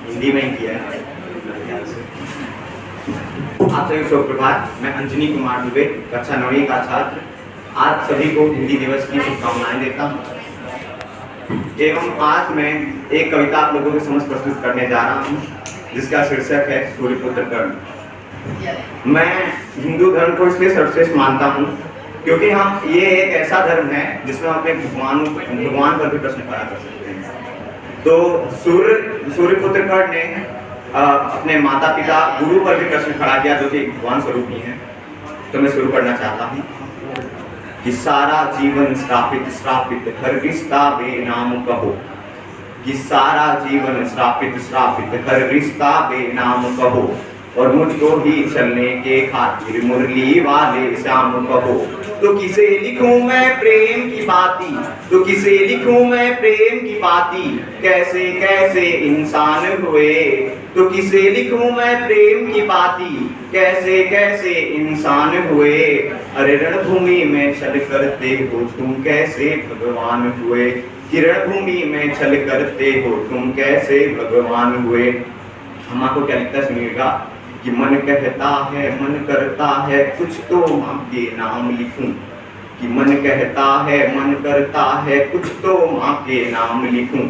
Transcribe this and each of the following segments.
हिंदी में ही किया है मेरे ख्याल से। आप सभी शुभ प्रभात। मैं अंजनी कुमार दुबे, कक्षा 9वीं का छात्र, आज सभी को हिंदी दिवस की शुभकामनाएं देता हूँ। एवं आज मैं एक कविता आप लोगों के समक्ष प्रस्तुत करने जा रहा हूँ, जिसका शीर्षक है सूर्यपुत्र कर्ण। मैं हिंदू धर्म को इसलिए सर्वश्रेष्ठ मानता हूँ क्योंकि हम ये एक ऐसा धर्म है जिसमें हम अपने भगवान पर भी प्रश्न खड़ा कर सकते हैं। तो सूर्यपुत्र कर्ण ने अपने माता पिता गुरु पर भी प्रश्न खड़ा किया, जो कि भगवान स्वरूप ही हैं। तो मैं शुरू करना चाहता हूँ कि सारा जीवन श्रापित श्रापित हर रिश्ता बेनाम कहो, कि सारा जीवन श्रापित श्रापित हर रिश्ता बेनाम कहो, और मुझको ही चलने के खातिर मुरली वाले श्याम कहो। तो किसे लिखूं मैं प्रेम की बाती, तो किसे लिखूं मैं प्रेम की बाती, कैसे कैसे इंसान हुए। तो किसे लिखूं मैं प्रेम की बाती, कैसे कैसे इंसान हुए। अरे रणभूमि में छल करते हो तुम कैसे भगवान हुए, कि रणभूमि में छल करते हो तुम कैसे भगवान हुए। हम आपको क्या लिखता सुनिएगा कि मन कहता है मन करता है कुछ तो माँ के नाम लिखूं, कि मन कहता है मन करता है कुछ तो माँ के नाम लिखूं।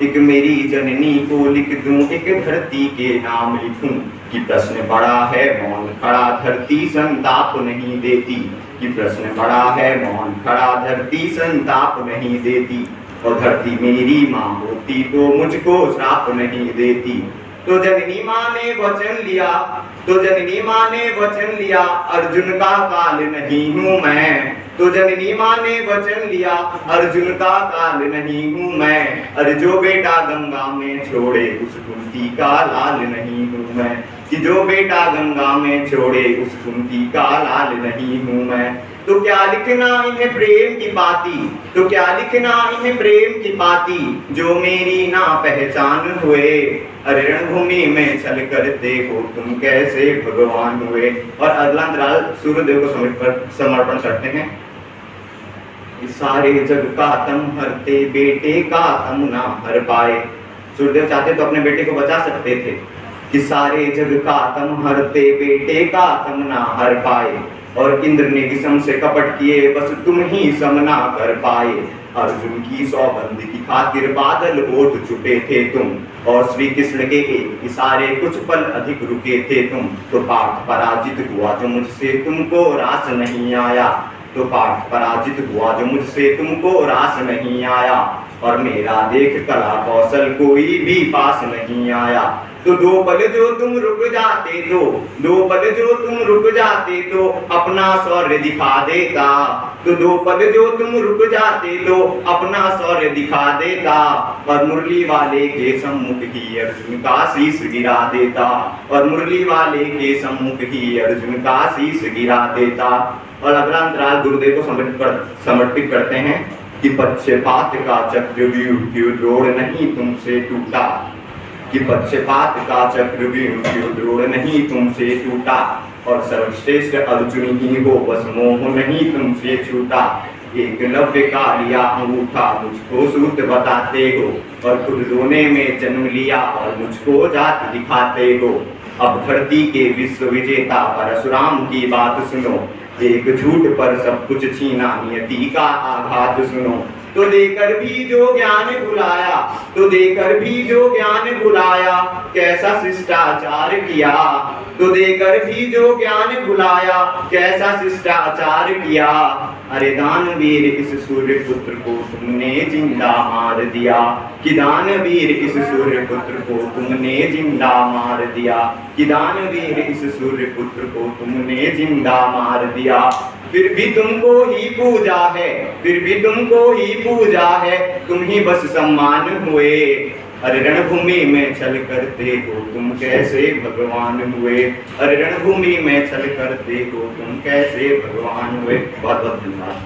एक मेरी जननी को लिख दूं, एक धरती के नाम लिखूं, कि प्रश्न बड़ा है मौन खड़ा धरती संताप नहीं देती, कि प्रश्न बड़ा है मौन खड़ा धरती संताप नहीं देती। और धरती मेरी माँ होती तो मुझको श्राप नहीं देती। तो जननी माँ ने वचन लिया, तो जननी माँ ने वचन लिया, अर्जुन का काल नहीं हूँ मैं। तो जननी माँ ने वचन लिया, अर्जुन का काल नहीं हूँ मैं। अरे जो बेटा गंगा में छोड़े उस कुंती का लाल नहीं हूँ मैं, कि जो बेटा गंगा में छोड़े उस कुंती का लाल नहीं हूँ मैं। तो क्या लिखना इन्हें प्रेम की बाती, तो क्या लिखना इन्हें प्रेम की बाती, जो मेरी ना पहचान हुए। अरे रणभूमि में छल करते हो तुम कैसे भगवान हुए। और अगला अंतराल सूर्यदेव को समर्पण करते हैं। सारे जग का तम हरते बेटे का तम ना हर पाए। सूर्यदेव चाहते तो अपने बेटे को बचा सकते थे, कि सारे जग का तम हरते बेटे का तम ना हर पाए। और इंद्र ने विषम से कपट किए, बस तुम ही सम ना कर पाए। अर्जुन की सौगंध की खातिर बादल ओट चुके थे तुम, और श्री कृष्ण के एक इशारे कुछ पल अधिक रुके थे तुम। तो पार्थ पराजित हुआ जो मुझसे तुमको रास नहीं आया, तो पार्थ पराजित हुआ जो मुझसे तुमको रास नहीं आया। और मेरा देख कला कौशल कोई भी पास नहीं आया। तो दो पल जो तुम रुक जाते तो, दो पल जो तुम रुक जाते तो अपना शौर्य दिखा देता। तो दो पल जो तुम रुक जाते तो अपना शौर्य दिखा देता। और मुरली वाले के सम्मुख ही अर्जुन का शीश गिरा देता, और मुरली वाले के सम्मुख ही अर्जुन का शीश गिरा देता। और अगला अंतराल गुरुदेव को समर्पित करते हैं कि पक्षपात का चक्रव्यूह क्यों द्रोण नहीं तुमसे टूटा, कि पक्षपात का चक्रव्यूह क्यों द्रोण नहीं तुमसे टूटा। और सर्वश्रेष्ठ अर्जुन ही हो बस मोह नहीं तुमसे छूटा। एकलव्य का लिया अंगूठा मुझको सूत बताते हो, और खुद रोने में जन्म लिया और मुझको जात दिखाते हो। अब धरती के विश्व विजेता परशुराम की बात सुनो, एक झूठ पर सब कुछ छीना नियति का आघात सुनो। तो देकर भी जो ज्ञान भुलाया, तो देकर भी जो ज्ञान भुलाया, कैसा शिष्टाचार किया। तो देकर भी जो ज्ञान भुलाया, कैसा शिष्टाचार किया। अरे दानवीर इस सूर्यपुत्र को तुमने जिंदा मार दिया, कि दानवीर इस सूर्यपुत्र को तुमने जिंदा मार दिया, कि दानवीर इस सूर्यपुत्र को तुमने जिंदा मार दिया। फिर भी तुमको ही पूजा है, फिर भी तुमको ही पूजा है, तुम ही बस सम्मान हुए। अरे रणभूमि में छल करते हो तुम कैसे भगवान हुए। अरे रणभूमि में छल करते हो तुम कैसे भगवान हुए। बहुत बहुत धन्यवाद।